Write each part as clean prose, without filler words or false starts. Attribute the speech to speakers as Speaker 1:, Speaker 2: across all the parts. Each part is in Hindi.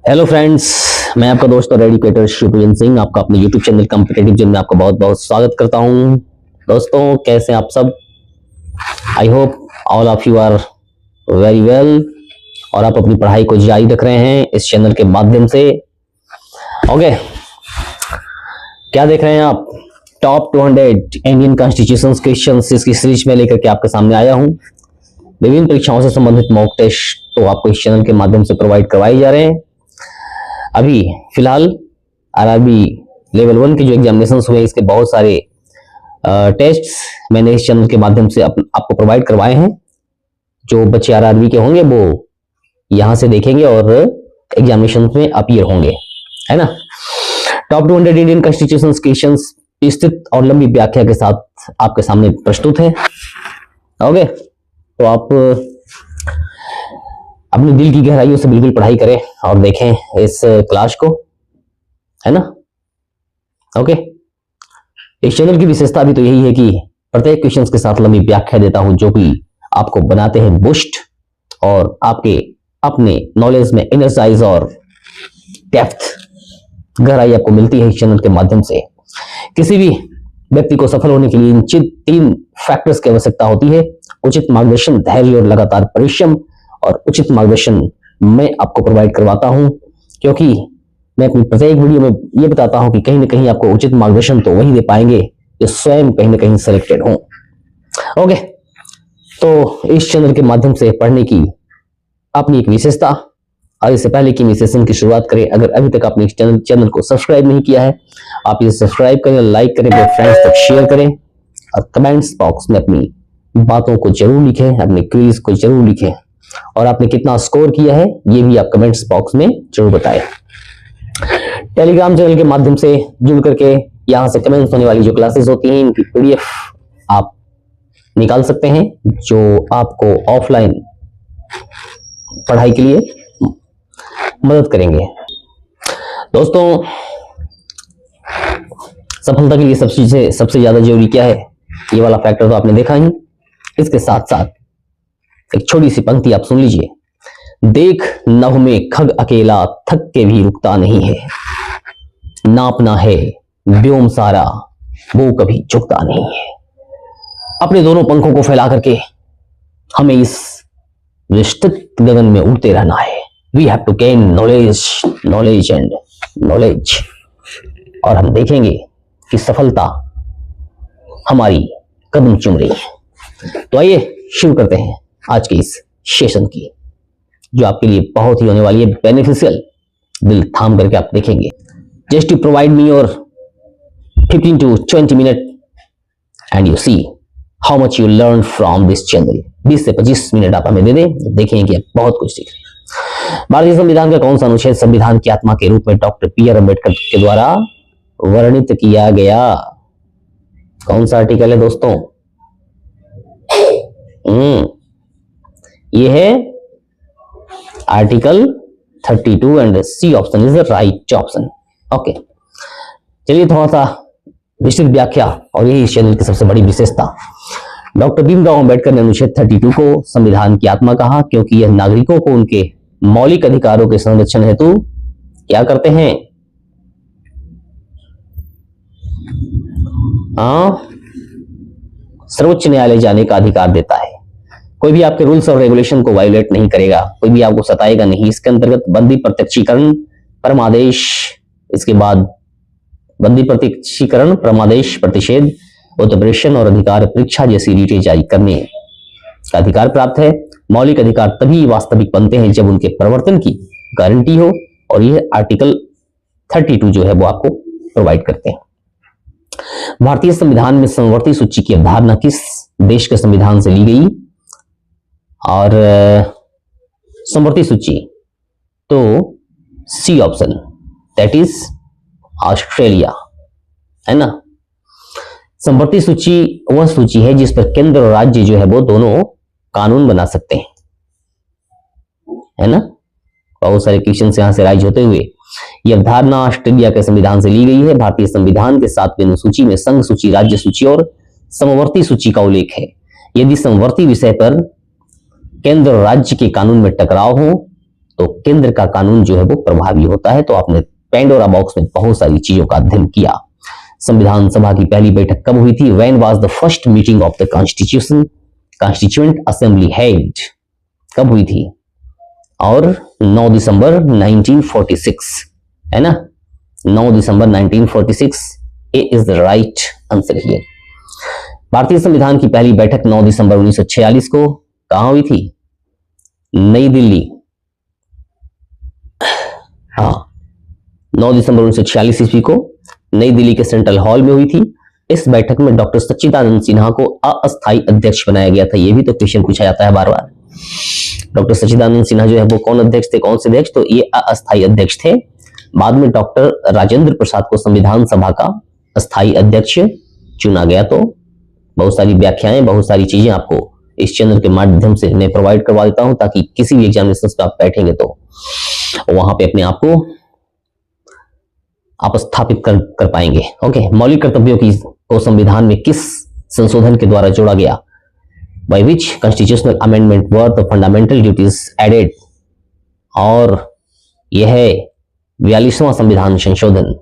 Speaker 1: हेलो फ्रेंड्स, मैं आपका दोस्त और एजुकेटर शिवपूजन सिंह आपका अपने यूट्यूब चैनल कॉम्पिटिटिव जिम में आपका बहुत बहुत स्वागत करता हूं। दोस्तों, कैसे हैं आप सब? I hope all of you are very well और आप अपनी पढ़ाई को जारी रख रहे हैं इस चैनल के माध्यम से। ओके, क्या देख रहे हैं आप? टॉप 200 इंडियन कॉन्स्टिट्यूशन क्वेश्चंस इसकी सीरीज में लेकर के आपके सामने आया हूं। विभिन्न परीक्षाओं से संबंधित मॉक टेस्ट तो आपको इस चैनल के माध्यम से प्रोवाइड करवाए जा रहे हैं। अभी फिलहाल आरआरबी लेवल 1 के जो एग्जामिनेशंस हुए इसके बहुत सारे टेस्ट्स मैंने इस चैनल के माध्यम से आपको प्रोवाइड करवाए हैं। जो बच्चे आरआरबी के होंगे वो यहां से देखेंगे और एग्जामिनेशन में अपीयर होंगे, है ना। टॉप 200 इंडियन कॉन्स्टिट्यूशन क्वेश्चंस विस्तृत और लंबी व्याख्या के साथ आपके सामने प्रस्तुत है। ओके, तो आप अपने दिल की गहराइयों से बिल्कुल पढ़ाई करें और देखें इस क्लास को, है ना। ओके, इस चैनल की विशेषता भी तो यही है कि प्रत्येक क्वेश्चंस के साथ लंबी व्याख्या देता हूं जो कि आपको बनाते हैं बूस्ट और आपके अपने नॉलेज में एनर्जाइज और डेप्थ गहराई आपको मिलती है इस चैनल के माध्यम से। किसी भी व्यक्ति को सफल होने के लिए इन 3 फैक्टर्स की आवश्यकता होती है: उचित मार्गदर्शन, धैर्य और लगातार परिश्रम। और उचित मार्गदर्शन मैं आपको प्रोवाइड करवाता हूं क्योंकि मैं अपनी प्रत्येक वीडियो में ये बताता हूं कि कहीं ना कहीं आपको उचित मार्गदर्शन तो वही दे पाएंगे जो स्वयं कहीं ना कहीं सिलेक्टेड हो। ओके, तो इस चैनल के माध्यम से पढ़ने की अपनी एक विशेषता। और इससे पहले कि मैं सेशन की शुरुआत करें, अगर अभी तक आपने इस चैनल को सब्सक्राइब नहीं किया है, आप इसे सब्सक्राइब करें, लाइक करें, अपने फ्रेंड्स तक शेयर करें और कमेंट्स बॉक्स में अपनी बातों को जरूर लिखें, अपने क्विज को जरूर लिखें और आपने कितना स्कोर किया है ये भी आप कमेंट्स बॉक्स में जरूर बताएं। टेलीग्राम चैनल के माध्यम से जुड़ करके यहां से कमेंट्स होने वाली जो क्लासेस होती हैं इनकी पीडीएफ आप निकाल सकते हैं जो आपको ऑफलाइन पढ़ाई के लिए मदद करेंगे। दोस्तों, सफलता के लिए सबसे ज्यादा जरूरी क्या है? ये वाला फैक्टर तो आपने देखा ही। इसके साथ साथ एक छोटी सी पंक्ति आप सुन लीजिए। देख नभ में खग अकेला, थक के भी रुकता नहीं है। नापना है व्योम सारा, वो कभी झुकता नहीं है। अपने दोनों पंखों को फैला करके हमें इस विस्तृत गगन में उड़ते रहना है। We have to gain knowledge and knowledge. और हम देखेंगे कि सफलता हमारी कदम चूम रही है। तो आइए शुरू करते हैं आज के इस सेशन की, जो आपके लिए बहुत ही होने वाली है बेनिफिशियल। दिल थाम करके आप देखेंगे। Just to provide me your 15 to 20 minute and you see how much you learn from this channel. 20 से 25 मिनट आप हमें दे दें, देखेंगे कि आप बहुत कुछ सीख रहे हैं। भारतीय संविधान का कौन सा अनुच्छेद संविधान की आत्मा के रूप में डॉक्टर पी.आर. अम्बेडकर के द्वारा वर्णित किया गया? कौन सा आर्टिकल है दोस्तों? ये है article 32 and C option is the right option. Okay, चलिए थोड़ा सा विस्तृत व्याख्या और यही इस चैनल की सबसे बड़ी विशेषता। डॉक्टर भीमराव अंबेडकर ने अनुच्छेद 32 को संविधान की आत्मा कहा क्योंकि यह नागरिकों को उनके मौलिक अधिकारों के संरक्षण हेतु क्या करते हैं? सर्वोच्च न्यायालय जाने का अधिकार देता है। कोई भी आपके रूल्स और रेगुलेशन को वायोलेट नहीं करेगा, कोई भी आपको सताएगा नहीं। इसके अंतर्गत बंदी प्रत्यक्षीकरण, परमादेश, इसके बाद बंदी प्रत्यक्षीकरण, परमादेश, प्रतिषेध, उत्प्रेषण और अधिकार परीक्षा जैसी रीटें जारी करने का अधिकार प्राप्त है। मौलिक अधिकार तभी वास्तविक बनते हैं जब उनके प्रवर्तन की गारंटी हो और यह आर्टिकल 32 जो है वो आपको प्रोवाइड करते हैं। भारतीय संविधान में समवर्ती सूची की अवधारणा किस देश के संविधान से ली गई? और समवर्ती सूची तो C option, that is Australia, है ना। समवर्ती सूची वह सूची है जिस पर केंद्र और राज्य जो है वो दोनों कानून बना सकते हैं, है ना। बहुत सारे क्वेश्चन यहां से राइज होते हुए यह अवधारणा ऑस्ट्रेलिया के संविधान से ली गई है। भारतीय संविधान के 7वें अनुसूची में संघ सूची, राज्य सूची और समवर्ती सूची का उल्लेख है। यदि समवर्ती विषय पर केंद्र और राज्य के कानून में टकराव हो तो केंद्र का कानून जो है वो प्रभावी होता है। तो आपने पेंडोरा बॉक्स में बहुत सारी चीजों का अध्ययन किया। संविधान सभा की पहली बैठक कब हुई थी? When was the first meeting of the Constituent Assembly held? कब हुई थी? और 9 दिसंबर 1946 है ना, 9 दिसंबर 1946 is the right answer here. भारतीय संविधान की पहली बैठक 9 दिसंबर 1946 को कहां हुई थी? नई दिल्ली। हाँ, 9 दिसंबर 1946 ईस्वी को नई दिल्ली के सेंट्रल हॉल में हुई थी। इस बैठक में डॉक्टर सच्चिदानंद सिन्हा को अस्थायी अध्यक्ष बनाया गया था। यह भी तो क्वेश्चन पूछा जाता है बार बार। डॉक्टर सच्चिदानंद सिन्हा जो है वो कौन अध्यक्ष थे? कौन से अध्यक्ष? तो ये अस्थायी अध्यक्ष थे। बाद में डॉक्टर राजेंद्र प्रसाद को संविधान सभा का अस्थायी अध्यक्ष चुना गया। तो बहुत सारी व्याख्याएं, बहुत सारी चीजें आपको इस चैनल के माध्यम से मैं प्रोवाइड करवा देता हूं, ताकि किसी भी एग्जामिनेशन पे आप बैठेंगे तो वहां पे अपने आप को आप स्थापित कर पाएंगे। ओके, मौलिक कर्तव्यों को संविधान में किस संशोधन के द्वारा जोड़ा गया? By which constitutional amendment were the fundamental duties added? और यह है 42वां संविधान संशोधन।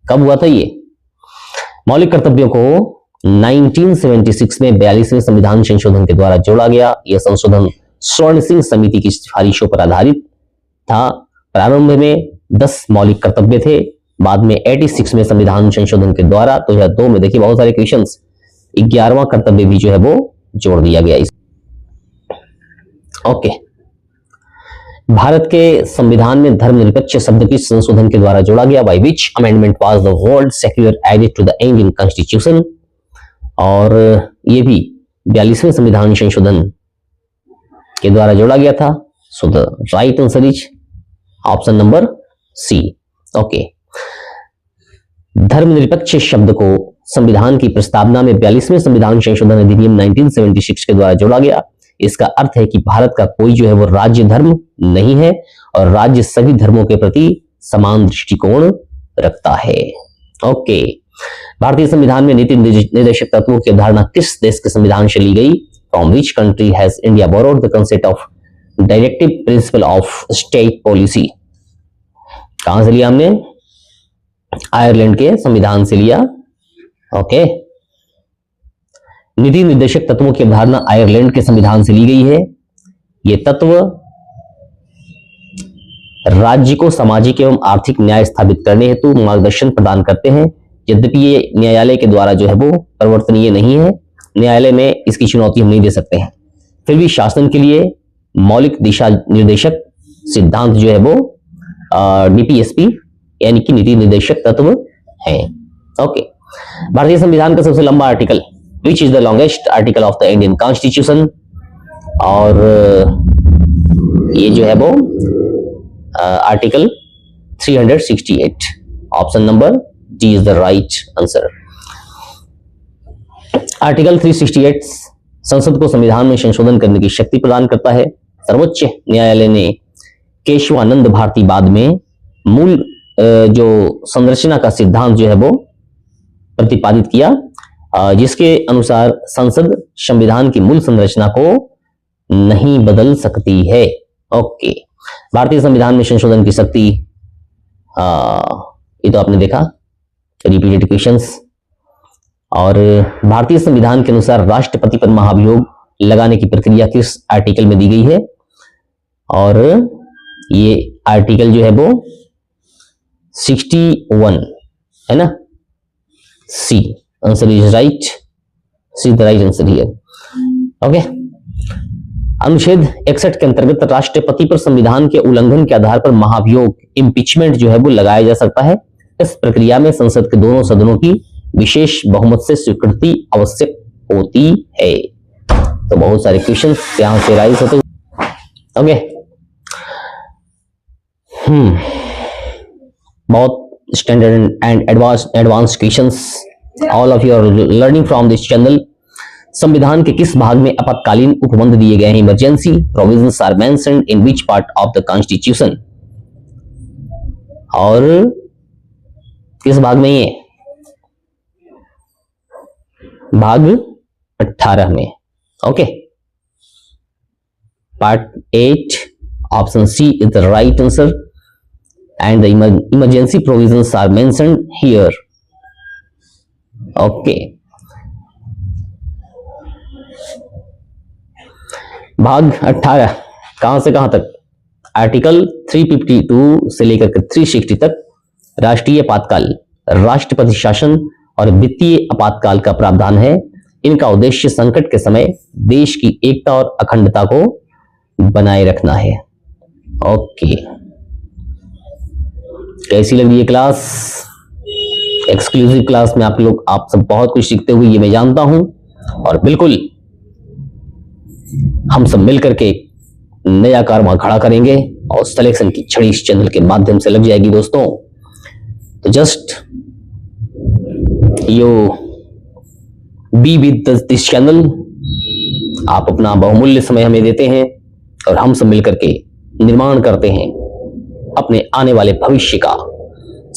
Speaker 1: कब हुआ था ये? मौलिक कर्तव्यों को 1976 में 42वें संविधान संशोधन के द्वारा जोड़ा गया। यह संशोधन स्वर्ण सिंह समिति की सिफारिशों पर आधारित था। प्रारंभ में 10 मौलिक कर्तव्य थे, बाद में 86 में संविधान संशोधन के द्वारा 2002 में देखिए बहुत सारे क्वेश्चंस 11वां कर्तव्य भी जो है वो जोड़ दिया गया। ओके, भारत के संविधान में धर्मनिरपेक्ष शब्द किस संशोधन के द्वारा जोड़ा गया? By which amendment was the word secular added to the Indian constitution? और ये भी 42वें संविधान संशोधन के द्वारा जोड़ा गया था। So the right answer is option number C. Okay, धर्मनिरपेक्ष शब्द को संविधान की प्रस्तावना में 42वें संविधान संशोधन अधिनियम 1976 के द्वारा जोड़ा गया। इसका अर्थ है कि भारत का कोई जो है वो राज्य धर्म नहीं है और राज्य सभी धर्मों के प्रति समान दृष्टिकोण रखता है। ओके, भारतीय संविधान में नीति निर्देशक तत्वों की अवधारणा किस देश के संविधान से ली गई? From which country has India borrowed the concept of directive principle of state policy? कहां से लिया हमने? आयरलैंड के संविधान से लिया। ओके, नीति निर्देशक तत्वों की अवधारणा आयरलैंड के संविधान से ली गई है। ये तत्व राज्य को सामाजिक एवं आर्थिक न्याय स्थापित करने हेतु मार्गदर्शन प्रदान करते हैं। यद्यपि ये न्यायालय के द्वारा जो है वो परिवर्तनीय नहीं है, न्यायालय में इसकी चुनौती हम नहीं दे सकते हैं, फिर भी शासन के लिए मौलिक दिशा निर्देशक सिद्धांत जो है वो डीपीएसपी यानी कि नीति निर्देशक तत्व है। ओके, भारतीय संविधान का सबसे लंबा article, which is the longest article of the Indian constitution? और ये जो है वो article 368। Option number D is the right answer. Article 368 संसद को संविधान में संशोधन करने की शक्ति प्रदान करता है। सर्वोच्च न्यायालय ने केशवानंद भारती बाद में मूल जो संरचना का सिद्धांत जो है वो प्रतिपादित किया, जिसके अनुसार संसद संविधान की मूल संरचना को नहीं बदल सकती है। ओके, भारतीय संविधान में संशोधन की शक्ति, ये तो आपने देखा रिपीटेड क्वेश्चंस। और भारतीय संविधान के अनुसार राष्ट्रपति पर महाभियोग लगाने की प्रक्रिया किस आर्टिकल में दी गई है? और ये आर्टिकल जो है वो 61 है ना। C answer is right, C the right answer here. Okay, अनुच्छेद 61 के अंतर्गत राष्ट्रपति पर संविधान के उल्लंघन के आधार पर महाभियोग इम्पीचमेंट जो है वो लगाया जा सकता है। इस प्रक्रिया में संसद के दोनों सदनों की विशेष बहुमत से स्वीकृति आवश्यक होती है। तो बहुत सारे क्वेश्चंस यहां से राइज होते हैं। ओके, बहुत standard and advance questions all of you are learning from this channel. संविधान के किस भाग में आपातकालीन उपबंध दिए गए हैं? Emergency provisions are mentioned in which part of the constitution? और किस भाग में? ये भाग 18 में। Okay, Part 8, option C is the right answer, and the emergency provisions are mentioned here. Okay. भाग 18 कहां से कहां तक? आर्टिकल 352 से लेकर के 360 तक राष्ट्रीय आपातकाल, राष्ट्रपति शासन और वित्तीय आपातकाल का प्रावधान है। इनका उद्देश्य संकट के समय देश की एकता और अखंडता को बनाए रखना है। ओके, कैसी लग रही है क्लास? एक्सक्लूसिव क्लास में आप सब बहुत कुछ सीखते हुए, ये मैं जानता हूं, और बिल्कुल हम सब मिलकर के नया कारवां खड़ा करेंगे और सिलेक्शन की छड़ी इस चैनल के माध्यम से लग जाएगी दोस्तों। तो just you be with this channel. आप अपना बहुमूल्य समय हमें देते हैं और हम सब मिलकर के निर्माण करते हैं अपने आने वाले भविष्य का।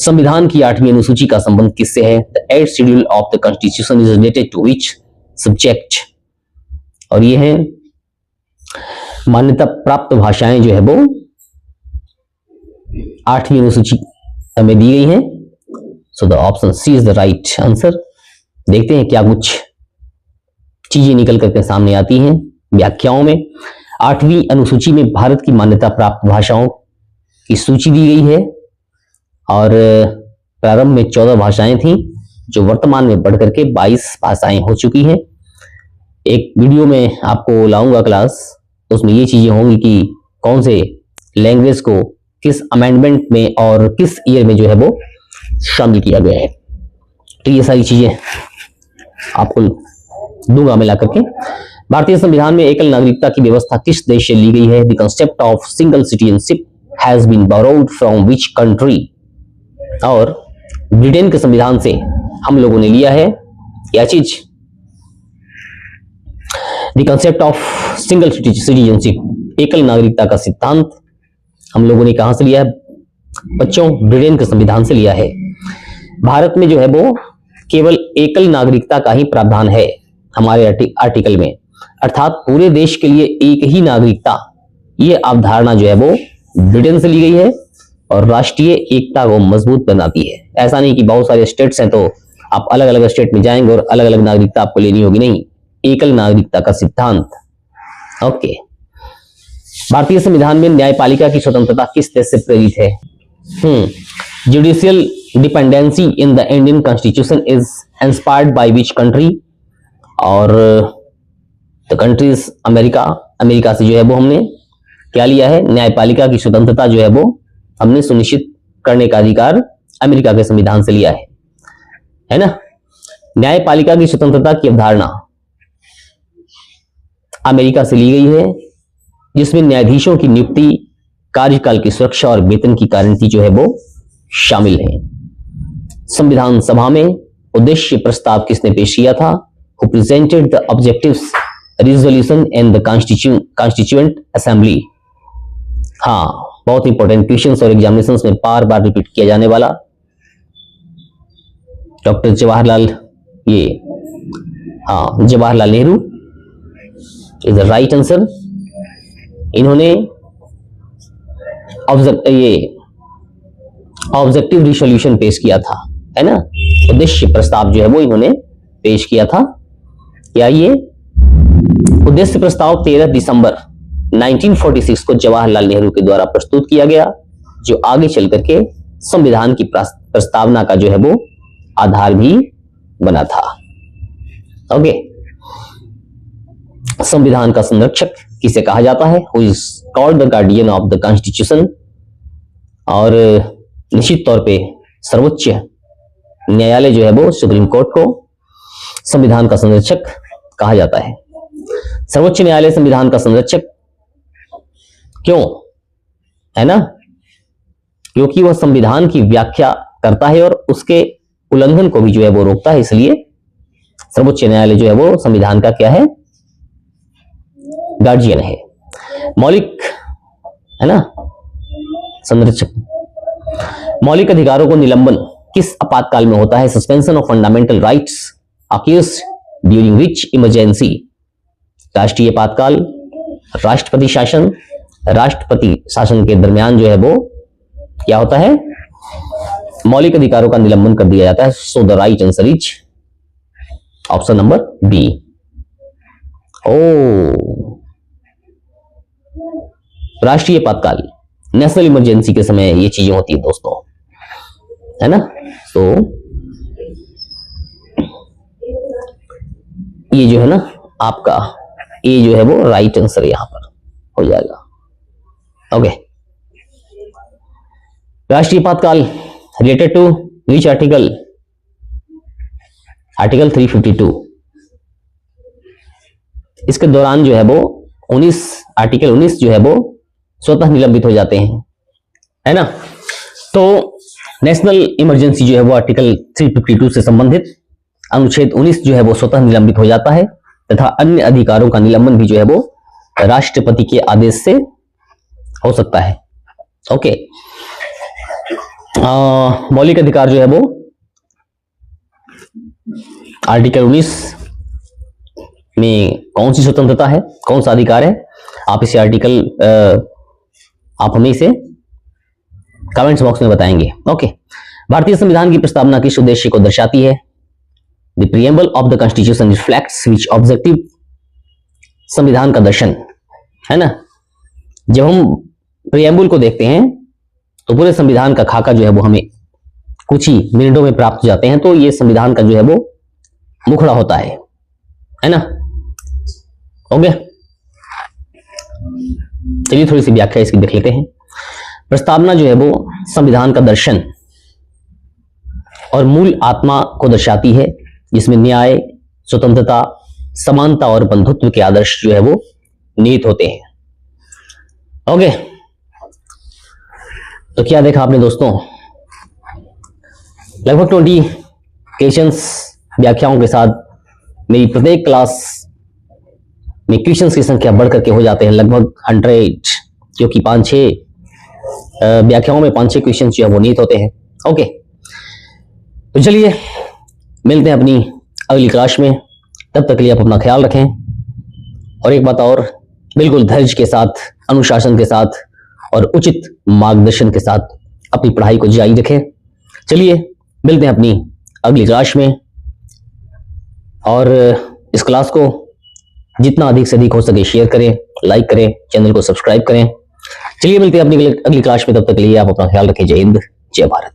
Speaker 1: संविधान की 8वीं अनुसूची का संबंध किससे है? The 8th schedule of the constitution is related to which subject? और ये है मान्यता प्राप्त भाषाएं जो है वो 8वीं अनुसूची हमें दी गई हैं। So the option C is the right answer. देखते हैं क्या कुछ चीजें निकल करके सामने आती हैं व्याख्याओं में। 8वीं अनुसूची में भारत की मान्यता प्राप्त भाषाओं की सूची दी गई है और प्रारंभ में 14 भाषाएं थीं जो वर्तमान में बढ़कर के 22 भाषाएं हो चुकी हैं। एक वीडियो में आपको लाऊंगा क्लास, उसमें ये चीजें होंगी कि कौन से लैंग्वेज को किस अमेंडमेंट में और किस ईयर में जो है वो शामिल किया गया है। तो ये सारी चीजें आपको दूंगा मिला करके। भारतीय संविधान में एकल नागरिकता की व्यवस्था किस देश से ली गई है? The concept of single citizenship has been borrowed from which country? और ब्रिटेन के संविधान से हम लोगों ने लिया है क्या चीज? The concept of single citizenship, एकल नागरिकता का सिद्धांत हम लोगों ने कहां से लिया है बच्चों? ब्रिटेन के संविधान से लिया है। भारत में जो है वो केवल एकल नागरिकता का ही प्रावधान है हमारे आर्टिकल में, अर्थात पूरे देश के लिए एक ही नागरिकता, ये अवधारणा जो है वो ब्रिटेन से ली गई है और राष्ट्रीय एकता को मजबूत बनाती है। ऐसा नहीं कि बहुत सारे स्टेट्स हैं तो आप अलग अलग स्टेट में जाएंगे और अलग अलग नागरिकता आपको लेनी होगी, नहीं, एकल नागरिकता का सिद्धांत। ओके, भारतीय संविधान में न्यायपालिका की स्वतंत्रता किस देश से प्रेरित है? Judicial dependency in the Indian constitution is inspired by which country? और the country is America. America से जो है वो हमने क्या लिया है? न्यायपालिका की स्वतंत्रता जो है वो हमने सुनिश्चित करने का अधिकार अमेरिका के संविधान से लिया है ना। न्यायपालिका की स्वतंत्रता की अवधारणा अमेरिका से ली गई है, जिसमें न्यायाधीशों की नियुक्ति, कार्यकाल की सुरक्षा और वेतन की गारंटी जो है वो शामिल है। संविधान सभा में उद्देश्य प्रस्ताव किसने पेश किया था? Who presented the objectives resolution in the constituent assembly? हाँ, बहुत इंपॉर्टेंट क्वेश्चंस और एग्जामिनेशंस में बार बार रिपीट किया जाने वाला doctor Jawaharlal Nehru is the right answer. इन्होंने ऑब्जेक्टिव रिसोल्यूशन पेश किया था, है ना, उद्देश्य प्रस्ताव जो है वो इन्होंने पेश किया था। या ये उद्देश्य प्रस्ताव 13 दिसंबर 1946 को जवाहरलाल नेहरू के द्वारा प्रस्तुत किया गया, जो आगे चल करके संविधान की प्रस्तावना का जो है वो आधार भी बना था। ओके, संविधान का संरक्षक किसे कहा जाता है? Who is called the guardian of the constitution? और निश्चित तौर पे सर्वोच्च न्यायालय जो है वो सुप्रीम कोर्ट को संविधान का संरक्षक कहा जाता है। सर्वोच्च न्यायालय संविधान का संरक्षक क्यों है ना? क्योंकि वह संविधान की व्याख्या करता है और उसके उल्लंघन को भी जो है वो रोकता है, इसलिए सर्वोच्च न्यायालय जो है वो संविधान का क्या है? गार्जियन है, मौलिक, है ना, संरक्षक। मौलिक अधिकारों को निलंबन किस आपातकाल में होता है? Suspension of fundamental rights occurs during which emergency? राष्ट्रीय आपातकाल, राष्ट्रपति शासन, राष्ट्रपति शासन के दरमियान जो है वो क्या होता है, मौलिक अधिकारों का निलंबन कर दिया जाता है। So the right answer is option number B. ओ, राष्ट्रीय आपातकाल, नेशनल इमरजेंसी के समय ये चीजें होती है दोस्तों, है ना। तो ये जो है ना आपका, ये जो है वो राइट आंसर यहां पर हो जाएगा। ओके, राष्ट्रीय आपातकाल related to which article, article 352। इसके दौरान जो है वो 19, आर्टिकल 19 जो है वो स्वतः निलंबित हो जाते हैं, है ना। तो नेशनल इमरजेंसी जो है वो आर्टिकल 352 से संबंधित अनुच्छेद 19 जो है वो स्वतः निलंबित हो जाता है, तथा अन्य अधिकारों का निलंबन भी जो है वो राष्ट्रपति के आदेश से हो सकता है। ओके, मौलिक अधिकार जो है वो आर्टिकल 19 में कौन सी स्वतंत्रता है, कौन सा अधिकार है, आप इसे आर्टिकल आप हमें इसे कमेंट्स बॉक्स में बताएंगे। ओके, भारतीय संविधान की प्रस्तावना किस उद्देश्य को दर्शाती है? The preamble of the constitution reflects which objective, संविधान का दर्शन, है ना। जब हम प्रीएम्बल को देखते हैं तो पूरे संविधान का खाका जो है वो हमें कुछ ही मिनटों में प्राप्त हो जाते हैं। तो ये संविधान का जो है वो मुखड़ा होता है ना। ओके, चलिए थोड़ी सी व्याख्या इसकी देख लेते हैं। प्रस्तावना जो है वो संविधान का दर्शन और मूल आत्मा को दर्शाती है, जिसमें न्याय, स्वतंत्रता, समानता और बंधुत्व के आदर्श जो है वो निहित होते हैं। ओके, तो क्या देखा आपने दोस्तों, लगभग 20 क्वेश्चंस व्याख्याओं के साथ मेरी प्रत्येक क्लास में क्वेश्चंस की संख्या बढ़कर के हो जाते हैं लगभग 100, क्योंकि 5-6 व्याख्याओं में 5-6 क्वेश्चन जो है वो निहित होते हैं। ओके, तो चलिए मिलते हैं अपनी अगली क्लास में, तब तक के लिए आप अपना ख्याल रखें, और एक बात और, बिल्कुल धैर्य के साथ, अनुशासन के साथ और उचित मार्गदर्शन के साथ अपनी पढ़ाई को जारी रखें। चलिए मिलते हैं अपनी अगली क्लास में, और इस क्लास को जितना अधिक से अधिक हो सके शेयर करें, लाइक करें, चैनल को सब्सक्राइब करें। चलिए मिलते हैं अपनी अगली क्लास में, तब तक के लिए आप अपना ख्याल रखें। जय हिंद, जय भारत।